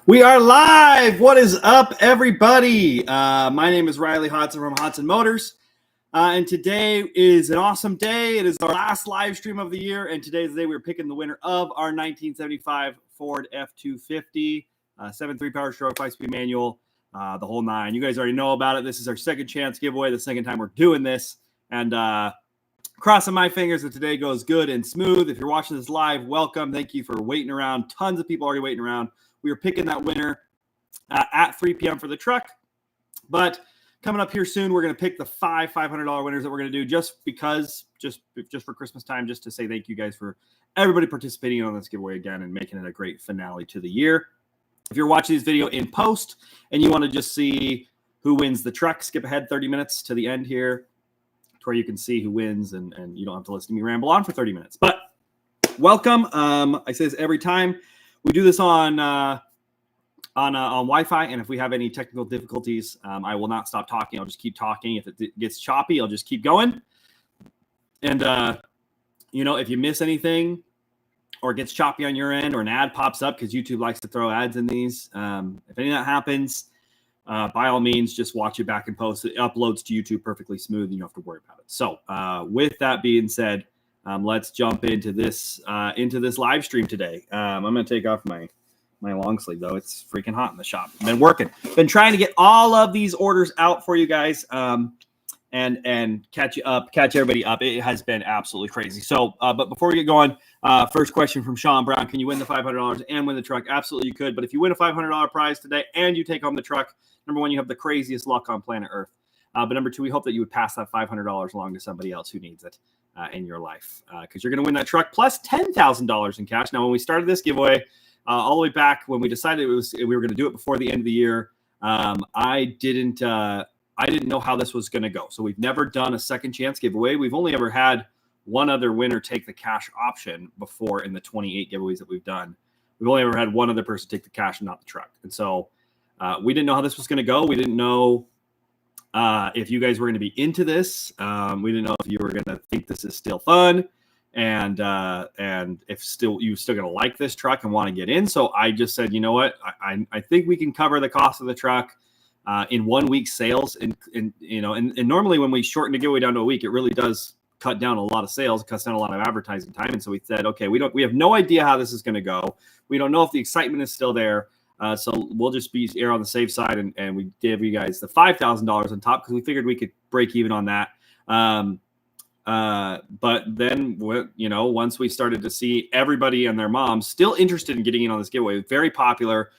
We are live. What is up, everybody? My name is Riley Hodson from Hodson Motors. And today is an awesome day. It is our last live stream of the year. And today is the day we're picking the winner of our 1975 Ford F250, 7.3 power stroke, 5-speed manual, the whole nine. You guys already know about it. This is our second chance giveaway, the second time we're doing this. And crossing my fingers that today goes good and smooth. If you're watching this live, welcome. Thank you for waiting around. Tons of people already waiting around. We are picking that winner at 3 p.m. for the truck. But coming up here soon, we're going to pick the five $500 winners that we're going to do just for Christmas time, just to say thank you guys for everybody participating on this giveaway again and making it a great finale to the year. If you're watching this video in post and you want to just see who wins the truck, skip ahead 30 minutes to the end here to where you can see who wins and you don't have to listen to me ramble on for 30 minutes. But welcome. I say this every time. We do this on Wi-Fi, and if we have any technical difficulties, I will not stop talking. I'll just keep talking. If it gets choppy, I'll just keep going. And, if you miss anything or it gets choppy on your end or an ad pops up, because YouTube likes to throw ads in these, if any of that happens, by all means, just watch it back and post. It uploads to YouTube perfectly smooth, and you don't have to worry about it. So with that being said, let's jump into this live stream today. I'm going to take off my long sleeve, though. It's freaking hot in the shop. Been working. Been trying to get all of these orders out for you guys and catch everybody up. It has been absolutely crazy. So, but before we get going, first question from Sean Brown. Can you win the $500 and win the truck? Absolutely you could. But if you win a $500 prize today and you take home the truck, number one, you have the craziest luck on planet Earth. But number two, we hope that you would pass that $500 along to somebody else who needs it in your life, because you're going to win that truck plus $10,000 in cash. Now, when we started this giveaway, all the way back when we decided we were going to do it before the end of the year, I didn't know how this was going to go. So we've never done a second chance giveaway. We've only ever had one other winner take the cash option before in the 28 giveaways that we've done. We've only ever had one other person take the cash and not the truck. And so we didn't know how this was going to go. We didn't know if you guys were going to be into this. We didn't know if you were going to think this is still fun, and if you're still going to like this truck and want to get in. So I just said, you know what, I think we can cover the cost of the truck in 1 week's sales. And normally when we shorten a giveaway down to a week, it really does cut down a lot of sales, cuts down a lot of advertising time. And so we said, okay, we have no idea how this is going to go. We don't know if the excitement is still there. So we'll just be err on the safe side, and we gave you guys the $5,000 on top because we figured we could break even on that. But then, once we started to see everybody and their moms still interested in getting in on this giveaway, very popular.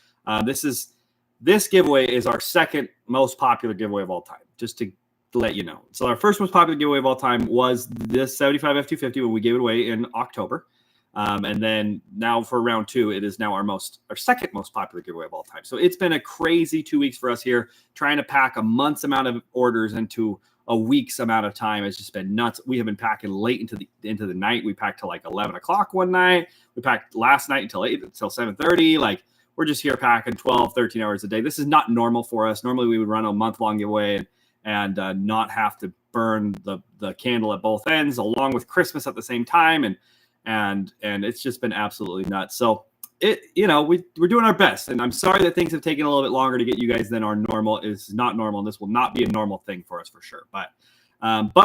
This giveaway is our second most popular giveaway of all time, just to let you know. So our first most popular giveaway of all time was this 75 F250 when we gave it away in October. And then now for round two, it is now our second most popular giveaway of all time. So it's been a crazy 2 weeks for us here, trying to pack a month's amount of orders into a week's amount of time. It's just been nuts. We have been packing late into the night. We packed till like 11 o'clock one night. We packed last night until 7:30. Like, we're just here packing 12, 13 hours a day. This is not normal for us. Normally we would run a month-long giveaway and not have to burn the candle at both ends, along with Christmas at the same time. And it's just been absolutely nuts. So we're doing our best, and I'm sorry that things have taken a little bit longer to get you guys than our normal. Is not normal, and this will not be a normal thing for us for sure. But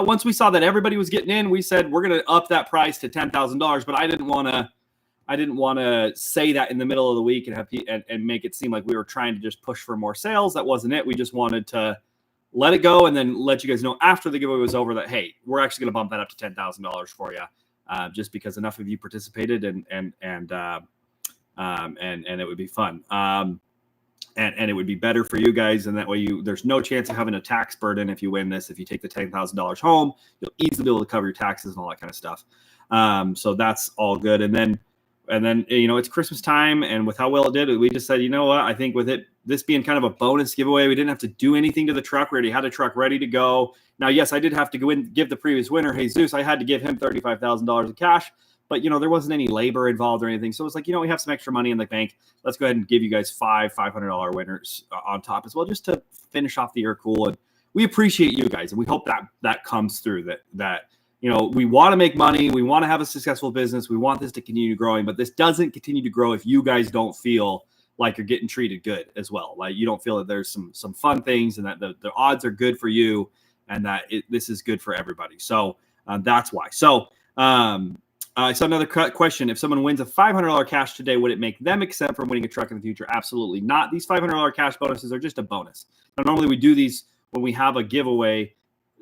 once we saw that everybody was getting in, we said we're going to up that price to $10,000. But I didn't want to say that in the middle of the week and make it seem like we were trying to just push for more sales. That wasn't it. We just wanted to let it go and then let you guys know after the giveaway was over that, hey, we're actually going to bump that up to $10,000 for you. Just because enough of you participated and it would be fun. And it would be better for you guys. And that way there's no chance of having a tax burden if you win this. If you take the $10,000 home, you'll easily be able to cover your taxes and all that kind of stuff. So that's all good. And then, it's Christmas time, and with how well it did, we just said, you know what, I think with this being kind of a bonus giveaway, we didn't have to do anything to the truck. We already had a truck ready to go. Now, yes, I did have to go in and give the previous winner, Jesus, I had to give him $35,000 in cash, but, there wasn't any labor involved or anything. So it's like, we have some extra money in the bank. Let's go ahead and give you guys five $500 winners on top as well, just to finish off the year cool. And we appreciate you guys, and we hope that comes through, that we want to make money. We want to have a successful business. We want this to continue growing, but this doesn't continue to grow if you guys don't feel like you're getting treated good as well. Like you don't feel that there's some fun things and that the odds are good for you and that this is good for everybody. So that's why. So I saw another question. If someone wins a $500 cash today, would it make them exempt from winning a truck in the future? Absolutely not. These $500 cash bonuses are just a bonus. Now, normally we do these when we have a giveaway.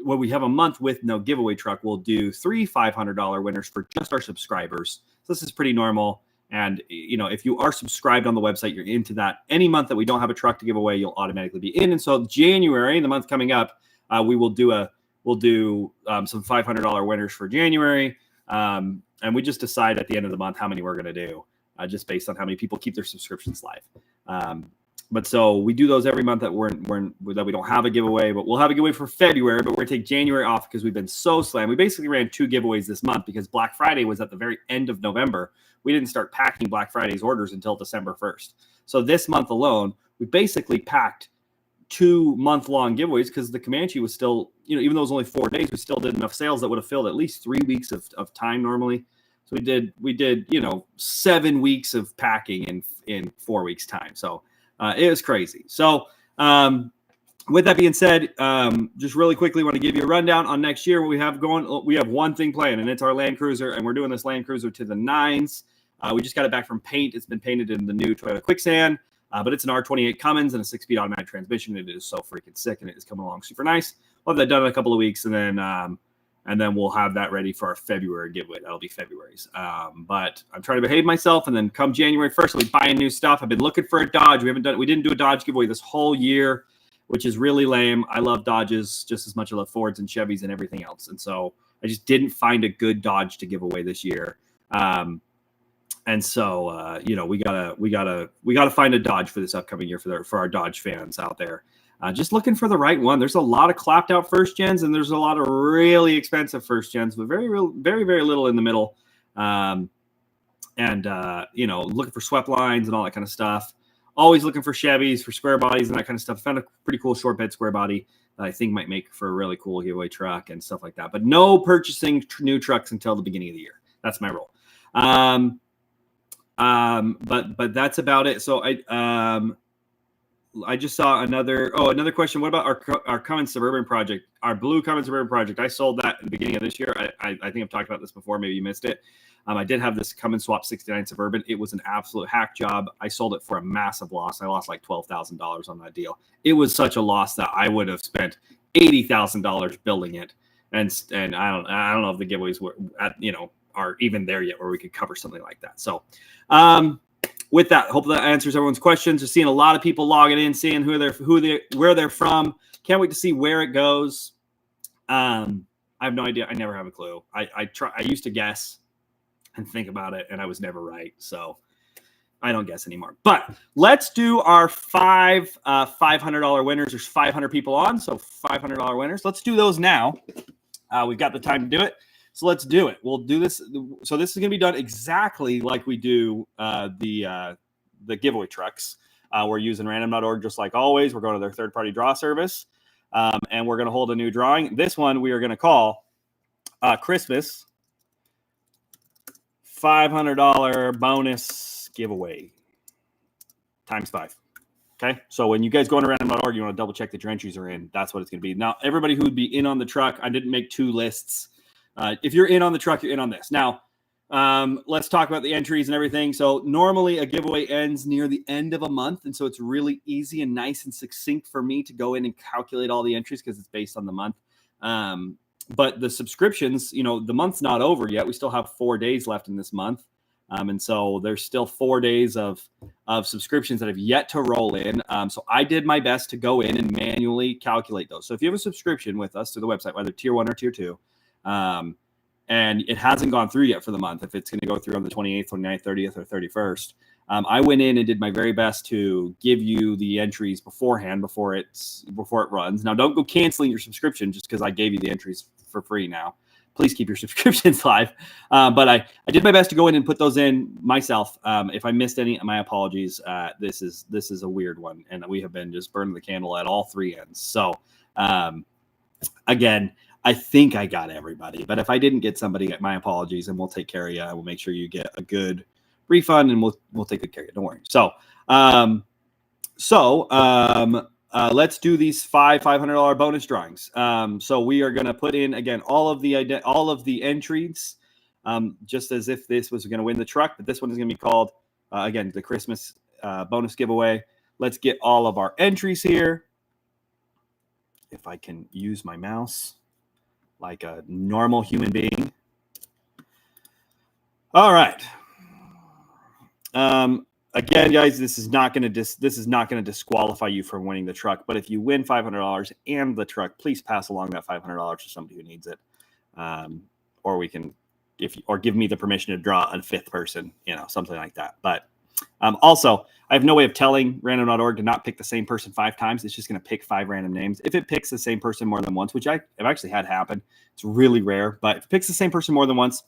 When we have a month with no giveaway truck, we'll do 3 $500 winners for just our subscribers. So this is pretty normal. And, you know, if you are subscribed on the website, you're into that. Any month that we don't have a truck to give away, you'll automatically be in. And so January, the month coming up, we'll do some $500 winners for January. And we just decide at the end of the month how many we're going to do, just based on how many people keep their subscriptions live. But so we do those every month that that we don't have a giveaway, but we'll have a giveaway for February, but we're going to take January off because we've been so slammed. We basically ran 2 giveaways this month because Black Friday was at the very end of November. We didn't start packing Black Friday's orders until December 1st. So this month alone, we basically packed 2 month-long giveaways because the Comanche was still, you know, even though it was only 4 days, we still did enough sales that would have filled at least 3 weeks of time normally. So we did, you know, 7 weeks of packing in 4 weeks time. So it was crazy. So with that being said, just really quickly want to give you a rundown on next year. What we have going, we have one thing planned, and it's our Land Cruiser, and we're doing this Land Cruiser to the 9s. We just got it back from paint. It's been painted in the new Toyota Quicksand, but it's an R28 Cummins and a 6-speed automatic transmission. It is so freaking sick, and it is coming along super nice. We'll have that done in a couple of weeks, and then we'll have that ready for our February giveaway. That'll be February's. But I'm trying to behave myself, and then come January 1st, we'll be buying new stuff. I've been looking for a Dodge. We didn't do a Dodge giveaway this whole year, which is really lame. I love Dodges just as much as I love Fords and Chevys and everything else. And so I just didn't find a good Dodge to give away this year. And so, you know, we gotta find a Dodge for this upcoming year for our Dodge fans out there. Just looking for the right one. There's a lot of clapped out first gens, and there's a lot of really expensive first gens, but very little in the middle. You know, looking for swept lines and all that kind of stuff. Always looking for Chevys, for square bodies and that kind of stuff. Found a pretty cool short bed square body that I think might make for a really cool giveaway truck and stuff like that. But no purchasing new trucks until the beginning of the year. That's my rule. But that's about it. So I just saw another question. What about our Cummins Suburban project, our blue Cummins Suburban project? I sold that at the beginning of this year. I think I've talked about this before. Maybe you missed it. I did have this Cummins Swap 69 Suburban. It was an absolute hack job. I sold it for a massive loss. I lost like $12,000 on that deal. It was such a loss that I would have spent $80,000 building it. And I don't know if the giveaways were are even there yet where we could cover something like that. So, with that, hopefully that answers everyone's questions. Just seeing a lot of people logging in, seeing where they're from. Can't wait to see where it goes. I have no idea. I never have a clue. I used to guess and think about it, and I was never right. So I don't guess anymore. But let's do our 5 $500 winners. There's 500 people on, so $500 winners. Let's do those now. We've got the time to do it. So let's do it. We'll do this. So this is going to be done exactly like we do the giveaway trucks. We're using random.org just like always. We're going to their third-party draw service, and we're going to hold a new drawing. This one we are going to call Christmas $500 bonus giveaway times 5. Okay, so when you guys go on random.org, you want to double check that your entries are in. That's what it's going to be. Now, everybody who would be in on the truck, I didn't make 2 lists. If you're in on the truck, you're in on this. Now, let's talk about the entries and everything. So normally a giveaway ends near the end of a month. And so it's really easy and nice and succinct for me to go in and calculate all the entries because it's based on the month. But the subscriptions, the month's not over yet. We still have 4 days left in this month. And so there's still 4 days of subscriptions that have yet to roll in. So I did my best to go in and manually calculate those. So if you have a subscription with us through the website, whether tier 1 or tier 2, and it hasn't gone through yet for the month, if it's going to go through on the 28th, 29th, 30th, or 31st, I went in and did my very best to give you the entries beforehand before it runs. Now, don't go canceling your subscription just because I gave you the entries for free now. Please keep your subscriptions live. But I did my best to go in and put those in myself. If I missed any, my apologies. This is a weird one, and we have been just burning the candle at all 3 ends. So, again, I think I got everybody, but if I didn't get somebody, my apologies, and we'll take care of you. I will make sure you get a good refund, and we'll take good care of you. Don't worry. Let's do these $500 bonus drawings. So we are going to put in again all of the entries, just as if this was going to win the truck, but this one is going to be called again the Christmas bonus giveaway. Let's get all of our entries here. If I can use my mouse like a normal human being. All right. Again, guys, this is not going to disqualify you from winning the truck. But if you win $500 and the truck, please pass along that $500 to somebody who needs it, or we can, or give me the permission to draw a fifth person, something like that. But also, I have no way of telling random.org to not pick the same person 5 times. It's just going to pick 5 random names. If it picks the same person more than once, which I've actually had happen, it's really rare. But if it picks the same person more than once,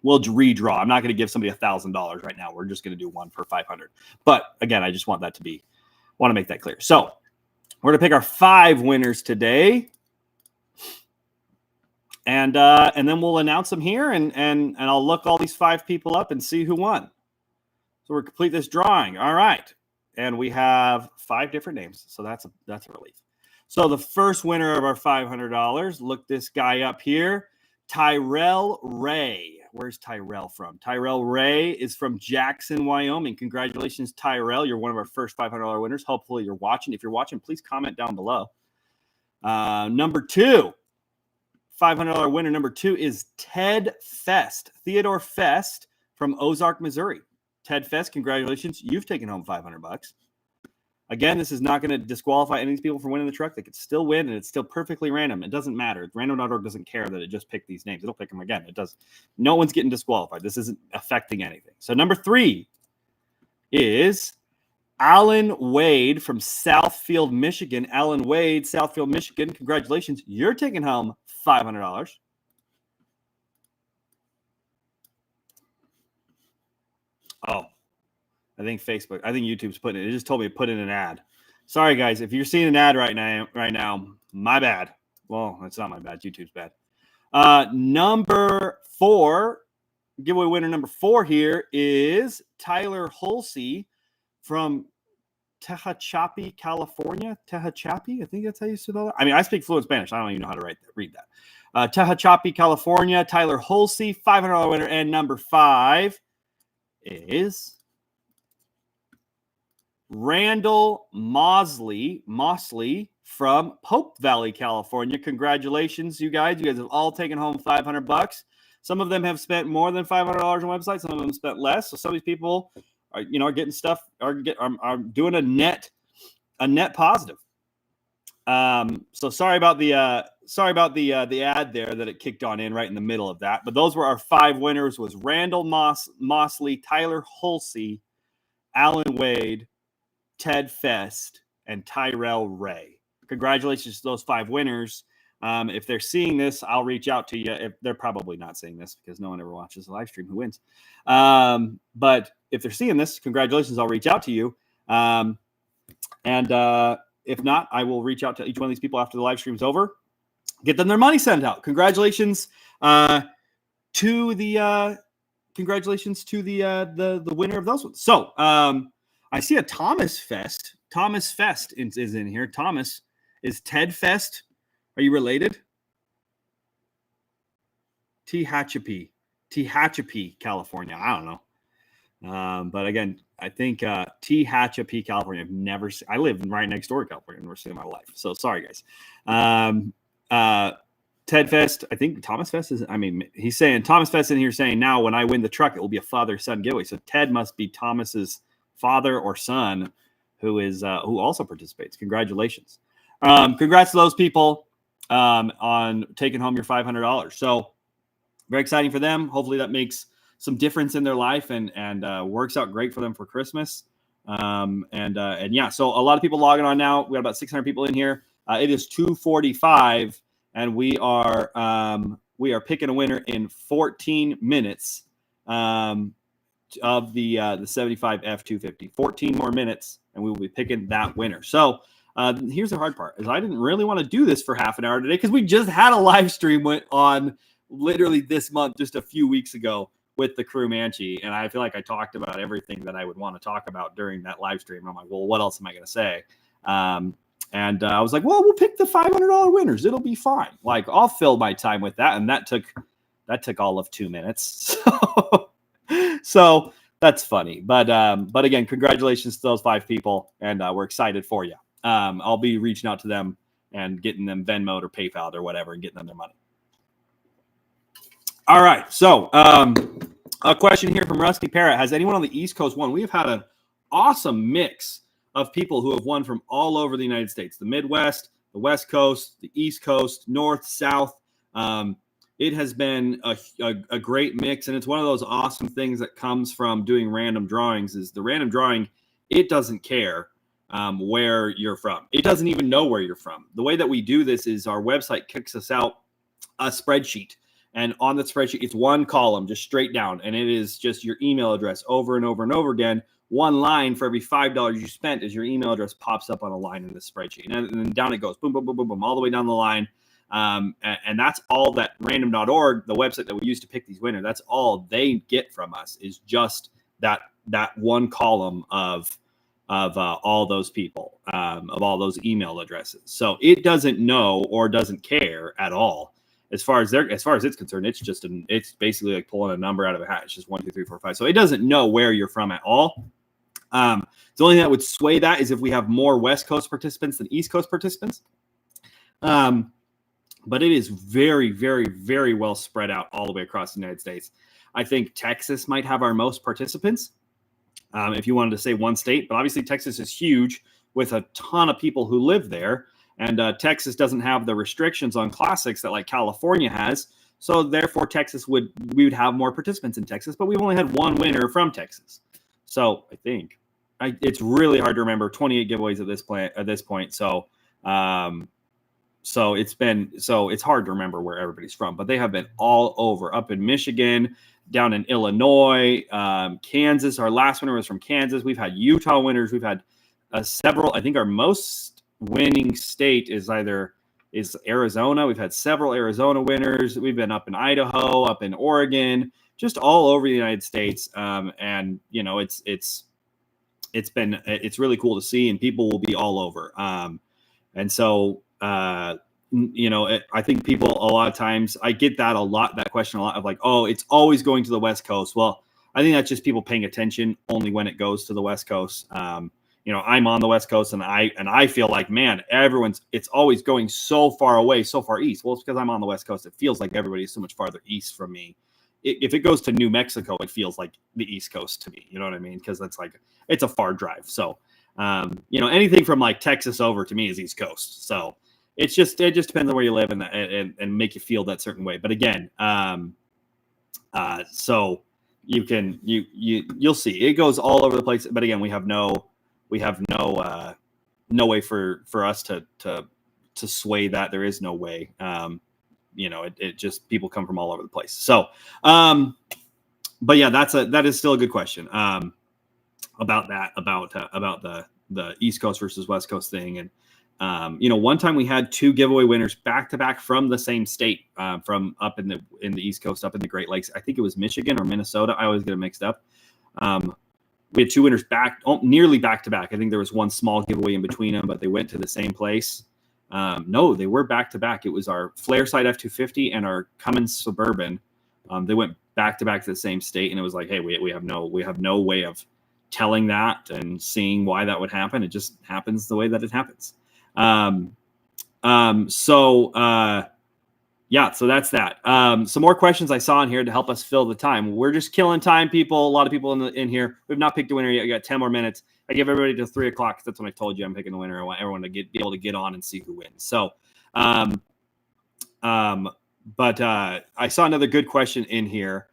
we'll redraw. I'm not going to give somebody $1,000 right now. We're just going to do one for 500. But again, I just want to make that clear. So we're going to pick our 5 winners today, and then we'll announce them here, and I'll look all these 5 people up and see who won. So we're complete this drawing. All right, and we have 5 different names, so that's a relief. So the first winner of our $500, look this guy up here, Tyrell Ray. Where's Tyrell from? Tyrell Ray is from Jackson, Wyoming. Congratulations, Tyrell. You're one of our first $500 winners. Hopefully you're watching. If you're watching, please comment down below. Number 2, $500 winner number 2 is Ted Fest. Theodore Fest from Ozark, Missouri. Ted Fest, congratulations. You've taken home $500. Again, this is not going to disqualify any of these people from winning the truck. They could still win, and it's still perfectly random. It doesn't matter. Random.org doesn't care that it just picked these names. It'll pick them again. It does. No one's getting disqualified. This isn't affecting anything. So number 3 is Alan Wade from Southfield, Michigan. Alan Wade, Southfield, Michigan. Congratulations. You're taking home $500. Oh. I think YouTube's putting it. It just told me to put in an ad. Sorry, guys. If you're seeing an ad right now, my bad. Well, it's not my bad. YouTube's bad. Number 4, giveaway winner number 4 here is Tyler Hulsey from Tehachapi, California. Tehachapi? I think that's how you spell that. I mean, I speak fluent Spanish. I don't even know how to read that. Tehachapi, California. Tyler Hulsey, $500 winner. And number 5 is Randall Mosley from Pope Valley, California. Congratulations, you guys. You guys have all taken home $500. Some of them have spent more than $500 on websites. Some of them spent less. So some of these people are getting stuff, are doing a net positive. So sorry about the ad there that it kicked on in right in the middle of that. But those were our 5 winners: was Randall Mosley, Tyler Hulsey, Alan Wade, Ted Fest, and Tyrell Ray. Congratulations to those 5 winners. If they're seeing this, I'll reach out to you. If they're probably not seeing this because no one ever watches the live stream who wins. But if they're seeing this, congratulations. I'll reach out to you. If not, I will reach out to each one of these people after the live stream's over. Get them their money sent out. Congratulations to the winner of those ones. So I see a Thomas Fest. Thomas Fest is in here. Thomas, is Ted Fest? Are you related? Tehachapi, California. I don't know. But again, I think Tehachapi, California. I've never seen. I live right next door to California. I've never seen in my life. So sorry, guys. Ted Fest. I think Thomas Fest is. I mean, he's saying Thomas Fest in here saying now when I win the truck, it will be a father-son giveaway. So Ted must be Thomas's father or son, who also participates. Congratulations. Congrats to those people on taking home your $500. So very exciting for them. Hopefully that makes some difference in their life and works out great for them for Christmas. So a lot of people logging on now. We got about 600 people in here. It is 2:45 and we are picking a winner in 14 minutes. Of the 75 F250, 14 more minutes, and we will be picking that winner. So here's the hard part: is I didn't really want to do this for half an hour today because we just had a live stream went on literally this month, just a few weeks ago, with the Crew Manchi, and I feel like I talked about everything that I would want to talk about during that live stream. And I'm like, well, what else am I going to say? And I was like, well, we'll pick the $500 winners. It'll be fine. Like, I'll fill my time with that. And that took all of 2 minutes. So that's funny. But again, congratulations to those 5 people. And we're excited for you. I'll be reaching out to them and getting them Venmo'd or PayPal'd or whatever and getting them their money. All right. So a question here from Rusty Parrott. Has anyone on the East Coast won? We have had an awesome mix of people who have won from all over the United States, the Midwest, the West Coast, the East Coast, North, South. It has been a great mix, and it's one of those awesome things that comes from doing random drawings is the random drawing, it doesn't care where you're from. It doesn't even know where you're from. The way that we do this is our website kicks us out a spreadsheet, and on the spreadsheet, it's one column just straight down, and it is just your email address over and over and over again. One line for every $5 you spent is your email address pops up on a line in the spreadsheet. And then down it goes, boom, boom, boom, boom, boom, all the way down the line. And that's all that random.org, the website that we use to pick these winners, that's all they get from us is just that one column of all those people, of all those email addresses. So it doesn't know or doesn't care at all. As far as it's concerned, it's basically like pulling a number out of a hat. It's just 1, 2, 3, 4, 5. So it doesn't know where you're from at all. The only thing that would sway that is if we have more West Coast participants than East Coast participants. But it is very, very, very well spread out all the way across the United States. I think Texas might have our most participants, if you wanted to say one state. But obviously Texas is huge with a ton of people who live there. And Texas doesn't have the restrictions on classics that like California has. So therefore, we would have more participants in Texas. But we've only had one winner from Texas. So I think it's really hard to remember 28 giveaways at this point. So it's hard to remember where everybody's from. But they have been all over, up in Michigan, down in Illinois, Kansas. Our last winner was from Kansas. We've had Utah winners. We've had several. I think our most winning state is Arizona. We've had several Arizona winners. We've been up in Idaho, up in Oregon, just all over the United States. And you know, it's really cool to see, and people will be all over. And so, you know, I think people a lot of times, I get that question a lot of like, oh, it's always going to the West Coast. Well, I think that's just people paying attention only when it goes to the West Coast. You know, I'm on the West Coast, and I feel like, man, it's always going so far away, so far east. Well, it's because I'm on the West Coast. It feels like everybody's so much farther east from me. If it goes to New Mexico, it feels like the East Coast to me. You know what I mean? Because it's a far drive. So, you know, anything from like Texas over to me is East Coast. So it just depends on where you live and make you feel that certain way. But again, so you'll see it goes all over the place. But again, we have no way for us to sway that. There is no way. You know, it just, people come from all over the place. So, but yeah, that is still a good question about the East Coast versus West Coast thing. And you know, one time we had 2 giveaway winners back to back from the same state, from up in the East Coast, up in the Great Lakes. I think it was Michigan or Minnesota. I always get it mixed up. We had 2 winners nearly back to back. I think there was one small giveaway in between them, but they went to the same place. No, they were back to back. It was our Flairside F250 and our Cummins Suburban. They went back to back to the same state, and it was like, hey, we have no way of telling that and seeing why that would happen. It just happens the way that it happens. Yeah, so that's that. Some more questions I saw in here to help us fill the time. We're just killing time, people. A lot of people in here. We've not picked a winner yet. We got 10 more minutes. I give everybody to 3 o'clock because that's when I told you I'm picking the winner. I want everyone to be able to get on and see who wins. So, but I saw another good question in here.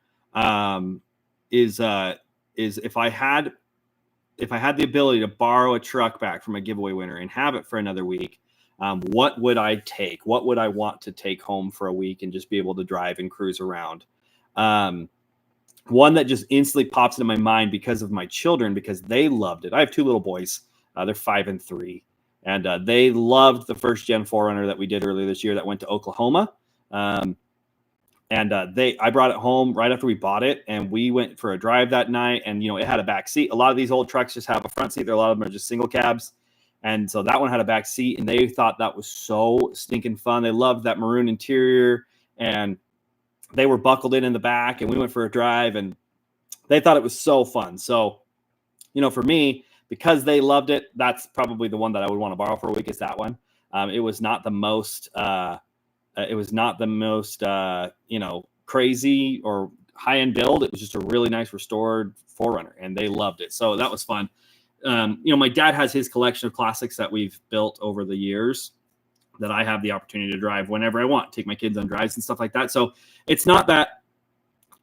Is if I had the ability to borrow a truck back from a giveaway winner and have it for another week, what would I take? What would I want to take home for a week and just be able to drive and cruise around? One that just instantly pops into my mind because of my children, because they loved it. I have 2 little boys. They're 5 and 3. And they loved the first gen 4Runner that we did earlier this year that went to Oklahoma. And I brought it home right after we bought it, and we went for a drive that night. And it had a back seat. A lot of these old trucks just have a front seat. A lot of them are just single cabs, and so that one had a back seat. And they thought that was so stinking fun. They loved that maroon interior, and they were buckled in the back. And we went for a drive, and they thought it was so fun. So, for me, because they loved it, that's probably the one that I would want to borrow for a week. Is that one? It was not the most. Crazy or high-end build. It was just a really nice restored 4Runner, and they loved it. So that was fun. My dad has his collection of classics that we've built over the years that I have the opportunity to drive whenever I want, take my kids on drives and stuff like that. So it's not that,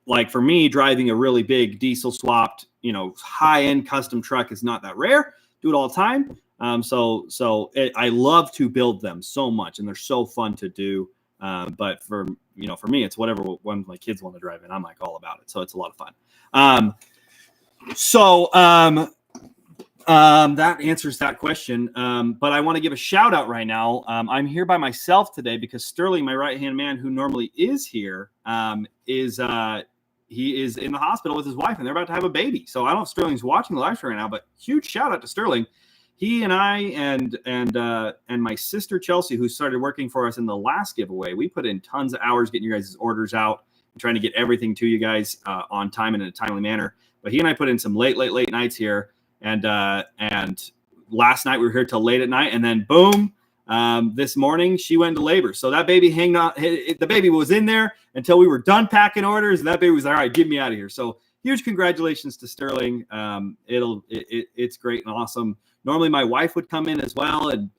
like, for me, driving a really big diesel swapped, high-end custom truck is not that rare. Do it all the time. I love to build them so much, and they're so fun to do. But for me, it's whatever one my kids want to drive in. I'm like all about it. So it's a lot of fun. That answers that question. But I want to give a shout out right now. I'm here by myself today because Sterling, my right-hand man, who normally is here, he is in the hospital with his wife, and they're about to have a baby. So I don't know if Sterling's watching the live stream right now, but huge shout out to Sterling. He and I and my sister Chelsea, who started working for us in the last giveaway, we put in tons of hours getting you guys' orders out and trying to get everything to you guys on time and in a timely manner. But he and I put in some late nights here, and last night we were here till late at night, and then boom, this morning she went into labor. So that baby the baby was in there until we were done packing orders, and that baby was like, all right, get me out of here. So huge congratulations to Sterling. It's great and awesome. Normally my wife would come in as well and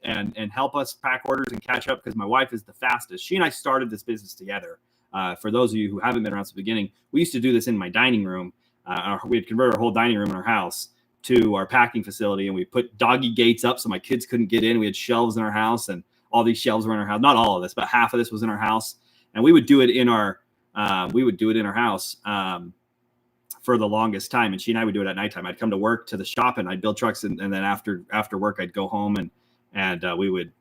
help us pack orders and catch up because my wife is the fastest. She and I started this business together. For those of you who haven't been around since the beginning, we used to do this in my dining room. We had converted our whole dining room in our house to our packing facility, and we put doggy gates up so my kids couldn't get in. We had shelves in our house, and all these shelves were in our house. Not all of this, but half of this was in our house. And we would do it in our house. For the longest time, and she and I would do it at nighttime. I'd come to work to the shop and I'd build trucks, and then after work I'd go home and we would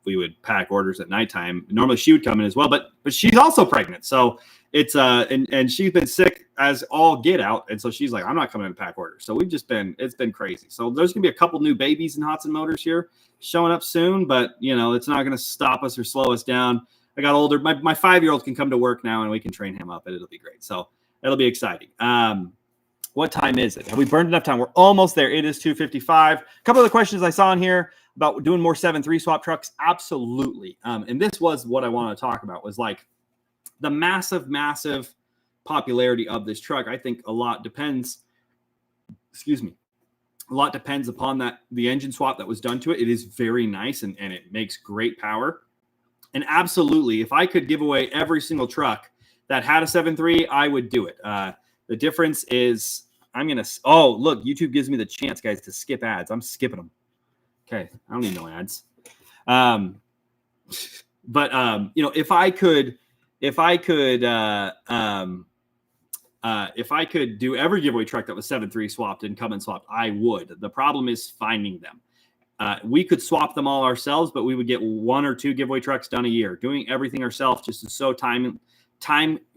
pack orders at nighttime. Normally she would come in as well, but she's also pregnant, so it's and she's been sick as all get out, and so she's like, I'm not coming in to pack orders. So it's been crazy. So there's gonna be a couple new babies in Hots and Motors here showing up soon, but it's not gonna stop us or slow us down. I got older. My 5-year-old can come to work now, and we can train him up, and it'll be great. So it'll be exciting. What time is it? Have we burned enough time? We're almost there. It is 2:55. A couple of the questions I saw in here about doing more 7.3 swap trucks. Absolutely. And this was what I want to talk about, was like the massive popularity of this truck. I think a lot depends upon the engine swap that was done to it. It is very nice and it makes great power. And absolutely, if I could give away every single truck that had a 7.3, I would do it. The difference is look, YouTube gives me the chance, guys, to skip ads. I'm skipping them. Okay. I don't need no ads. If I could do every giveaway truck that was 7.3 swapped and come and swapped, I would. The problem is finding them. We could swap them all ourselves, but we would get 1 or 2 giveaway trucks done a year. Doing everything ourselves just is so time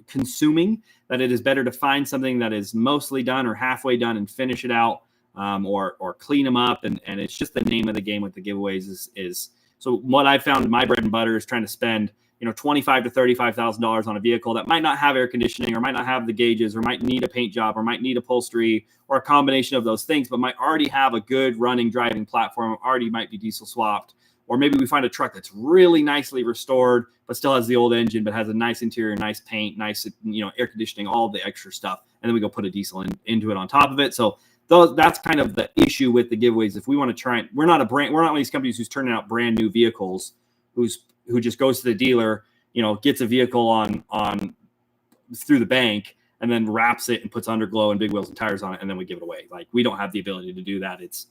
consuming that it is better to find something that is mostly done or halfway done and finish it out, or clean them up. And it's just the name of the game with the giveaways is so what I found my bread and butter is trying to spend, $25,000 to $35,000 on a vehicle that might not have air conditioning or might not have the gauges or might need a paint job or might need upholstery or a combination of those things, but might already have a good running driving platform, already might be diesel swapped. Or maybe we find a truck that's really nicely restored, but still has the old engine, but has a nice interior, nice paint, nice, air conditioning, all the extra stuff. And then we go put a diesel into it on top of it. So that's kind of the issue with the giveaways. If we want to try and we're not one of these companies who's turning out brand new vehicles, who just goes to the dealer, gets a vehicle on through the bank and then wraps it and puts underglow and big wheels and tires on it. And then we give it away. Like, we don't have the ability to do that. These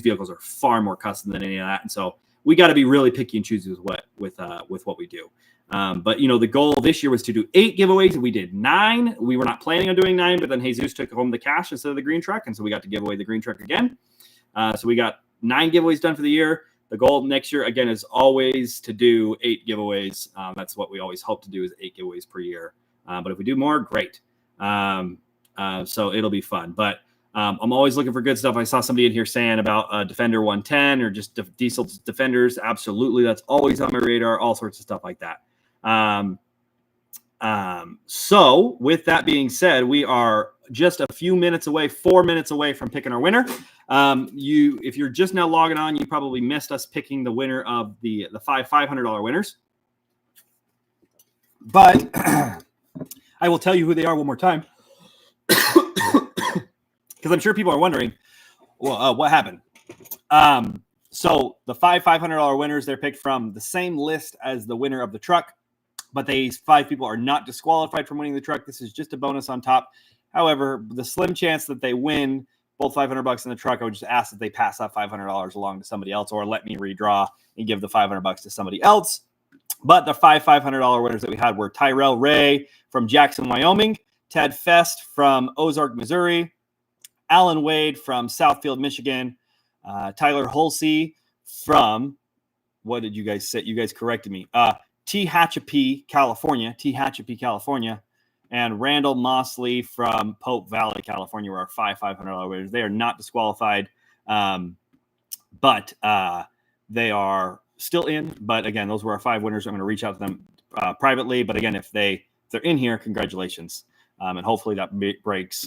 vehicles are far more custom than any of that. And so we got to be really picky and choosy with what we do. But the goal this year was to do 8 giveaways, and we did 9. We were not planning on doing 9, but then Jesus took home the cash instead of the green truck. And so we got to give away the green truck again. So we got 9 giveaways done for the year. The goal next year, again, is always to do 8 giveaways. That's what we always hope to do, is 8 giveaways per year. But if we do more, great. So it'll be fun. But I'm always looking for good stuff. I saw somebody in here saying about Defender 110 or just diesel Defenders. Absolutely. That's always on my radar, all sorts of stuff like that. So with that being said, we are just a few minutes away, 4 minutes away from picking our winner. If you're just now logging on, you probably missed us picking the winner of the $500 winners. But I will tell you who they are one more time, because I'm sure people are wondering, well, what happened? So the $500 winners, they're picked from the same list as the winner of the truck, but these 5 people are not disqualified from winning the truck. This is just a bonus on top. However, the slim chance that they win both $500 in the truck, I would just ask that they pass that $500 along to somebody else, or let me redraw and give the $500 to somebody else. But the $500 winners that we had were Tyrell Ray from Jackson, Wyoming, Ted Fest from Ozark, Missouri, Alan Wade from Southfield, Michigan, Tyler Hulsey from, what did you guys say? You guys corrected me. Tehachapi, California, and Randall Mosley from Pope Valley, California, were our $500 winners. They are not disqualified, but they are still in. But again, those were our 5 winners. I'm going to reach out to them privately. But again, if they're in here, congratulations. And hopefully that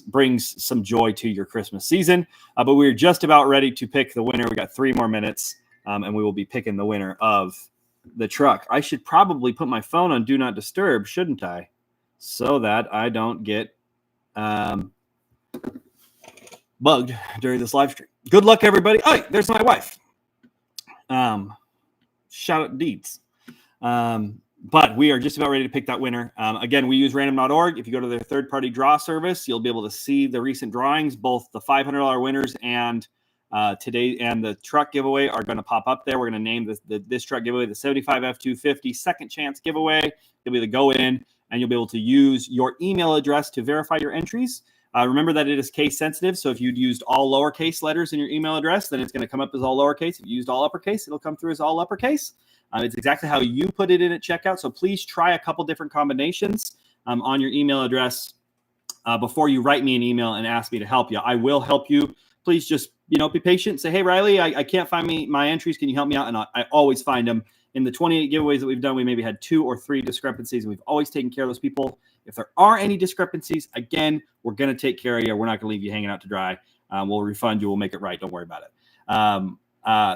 brings some joy to your Christmas season. But we're just about ready to pick the winner. We got 3 more minutes, and we will be picking the winner of the truck. I should probably put my phone on Do Not Disturb, shouldn't I? So that I don't get bugged during this live stream. Good luck, everybody. Oh, there's my wife. Shout out Deeds. But we are just about ready to pick that winner. Again, we use random.org. If you go to their third-party draw service, you'll be able to see the recent drawings. Both the $500 winners and today and the truck giveaway are going to pop up there. We're going to name this truck giveaway the 75 F250 second chance giveaway. You'll be able to go in and you'll be able to use your email address to verify your entries. Remember that it is case sensitive. So if you'd used all lowercase letters in your email address, then it's going to come up as all lowercase. If you used all uppercase, it'll come through as all uppercase. It's exactly how you put it in at checkout. So please try a couple different combinations on your email address before you write me an email and ask me to help you. I will help you. Please just, be patient. Say, hey, Riley, I can't find my entries. Can you help me out? And I always find them. In the 28 giveaways that we've done, we maybe had 2 or 3 discrepancies. We've always taken care of those people. If there are any discrepancies, again, we're going to take care of you. We're not going to leave you hanging out to dry. We'll refund you. We'll make it right. Don't worry about it.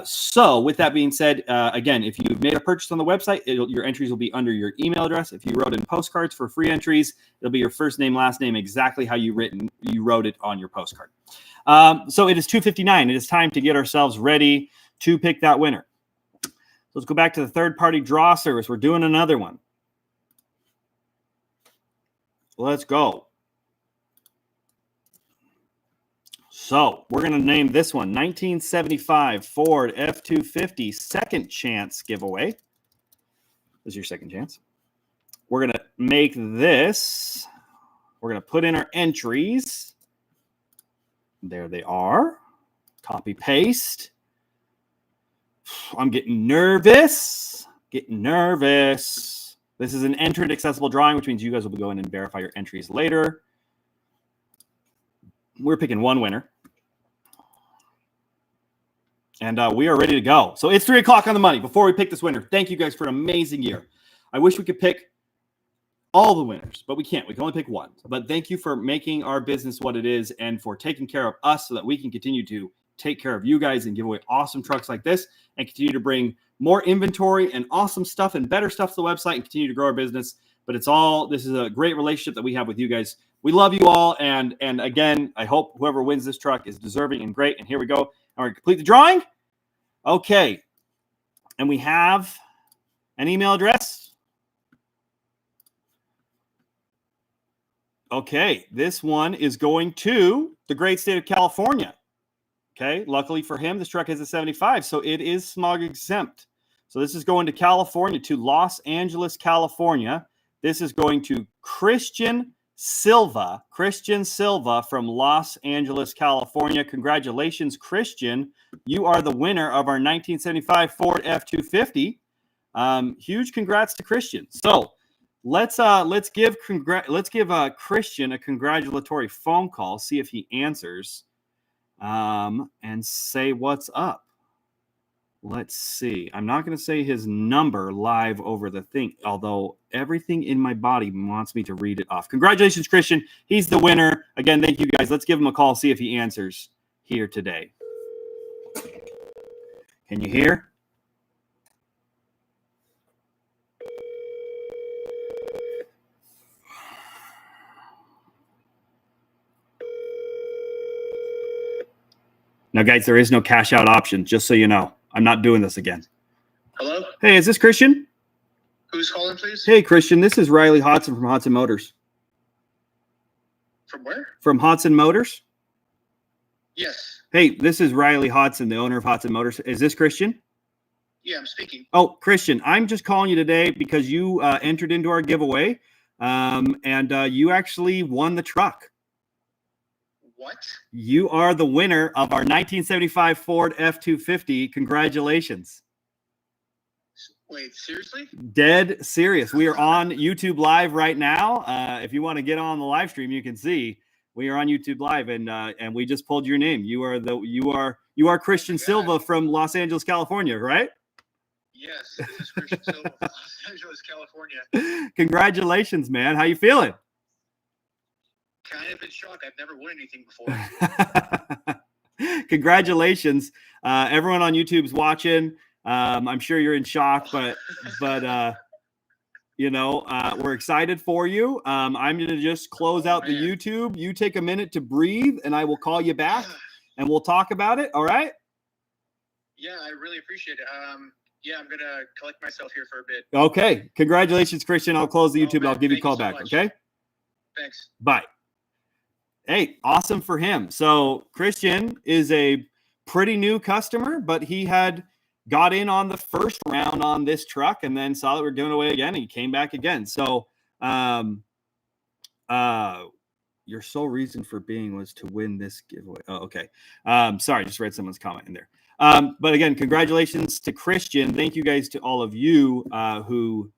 So with that being said, again, if you've made a purchase on the website, your entries will be under your email address. If you wrote in postcards for free entries, it'll be your first name, last name, exactly how you wrote it on your postcard. So it is 2:59. It is time to get ourselves ready to pick that winner. Let's go back to the third-party draw service. We're doing another one. Let's go. So we're going to name this one 1975 Ford F250 second chance giveaway. This is your second chance. We're going to make this. We're going to put in our entries. There they are. Copy, paste. I'm getting nervous. This is an entered accessible drawing, which means you guys will be going and verify your entries later. We're picking one winner. And we are ready to go. So it's 3 o'clock on the money. Before we pick this winner, thank you guys for an amazing year. I wish we could pick all the winners, but we can't. We can only pick one. But thank you for making our business what it is and for taking care of us so that we can continue to take care of you guys and give away awesome trucks like this and continue to bring more inventory and awesome stuff and better stuff to the website and continue to grow our business. But this is a great relationship that we have with you guys. We love you all. And again, I hope whoever wins this truck is deserving and great. And here we go. And we're going to complete the drawing. Okay. And we have an email address. Okay. This one is going to the great state of California. Okay, luckily for him, this truck has a 75, so it is smog exempt. So this is going to California, to Los Angeles, California. This is going to Christian Silva, Christian Silva from Los Angeles, California. Congratulations, Christian. You are the winner of our 1975 Ford F250. Huge congrats to Christian. So let's give Christian a congratulatory phone call, see if he answers, and say what's up. Let's see. I'm not going to say his number live over the thing, although everything in my body wants me to read it off. Congratulations, Christian. He's the winner. Again, thank you guys. Let's give him a call, see if he answers here today. Can you hear? Now, guys, there is no cash out option, just so you know. I'm not doing this again. Hello? Hey, is this Christian? Who's calling, please? Hey, Christian, this is Riley Hodson from Hodson Motors. From where? From Hodson Motors? Yes. Hey, this is Riley Hodson, the owner of Hodson Motors. Is this Christian? Yeah, I'm speaking. Oh, Christian, I'm just calling you today because you entered into our giveaway, and you actually won the truck. What? You are the winner of our 1975 Ford F250. Congratulations. Wait, seriously? Dead serious. We are on YouTube Live right now. If you want to get on the live stream, you can see we are on YouTube Live, and we just pulled your name. You are Christian Silva from Los Angeles, California, right? Yes, this is Christian Silva from Los Angeles, California. Congratulations, man. How you feeling? Kind of in shock. I've never won anything before. Congratulations. Everyone on YouTube's watching. I'm sure you're in shock, but we're excited for you. I'm going to just close out the YouTube. You take a minute to breathe, and I will call you back, and we'll talk about it. All right? Yeah, I really appreciate it. Yeah, I'm going to collect myself here for a bit. Okay. Congratulations, Christian. I'll close the YouTube. Man, I'll give you a call so back. much. Okay? Thanks. Bye. Hey, awesome for him. So Christian is a pretty new customer, but he had got in on the first round on this truck and then saw that we're giving away again. And he came back again. So your sole reason for being was to win this giveaway. Oh, okay. Sorry, just read someone's comment in there. But again, congratulations to Christian. Thank you guys to all of you who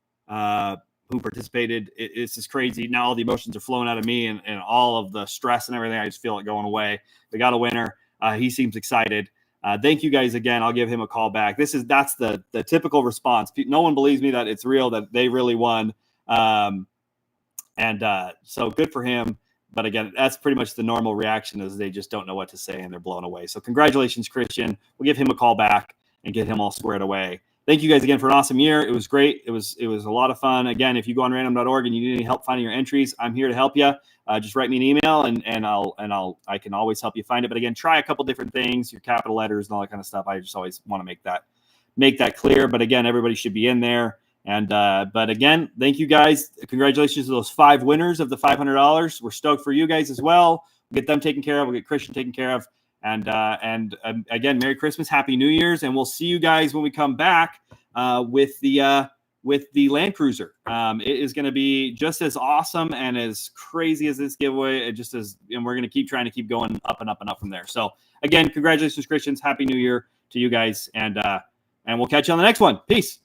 participated. It's just crazy. Now all the emotions are flowing out of me and all of the stress and everything. I just feel it going away. We got a winner. He seems excited. Thank you guys again. I'll give him a call back. That's the typical response. No one believes me that it's real, that they really won. So good for him. But again, that's pretty much the normal reaction, is they just don't know what to say and they're blown away. So congratulations, Christian. We'll give him a call back and get him all squared away. Thank you guys again for an awesome year. It was great. It was a lot of fun. Again, if you go on random.org and you need any help finding your entries, I'm here to help you. Just write me an email and I can always help you find it. But again, try a couple different things, your capital letters and all that kind of stuff. I just always want to make that clear. But again, everybody should be in there. And but again, thank you guys. Congratulations to those 5 winners of the $500. We're stoked for you guys as well. We'll get them taken care of. We'll get Christian taken care of. And again, Merry Christmas, Happy New Year's, and we'll see you guys when we come back with the Land Cruiser. It is going to be just as awesome and as crazy as this giveaway. And we're going to keep trying to keep going up and up and up from there. So again, congratulations, Christians. Happy New Year to you guys, and we'll catch you on the next one. Peace.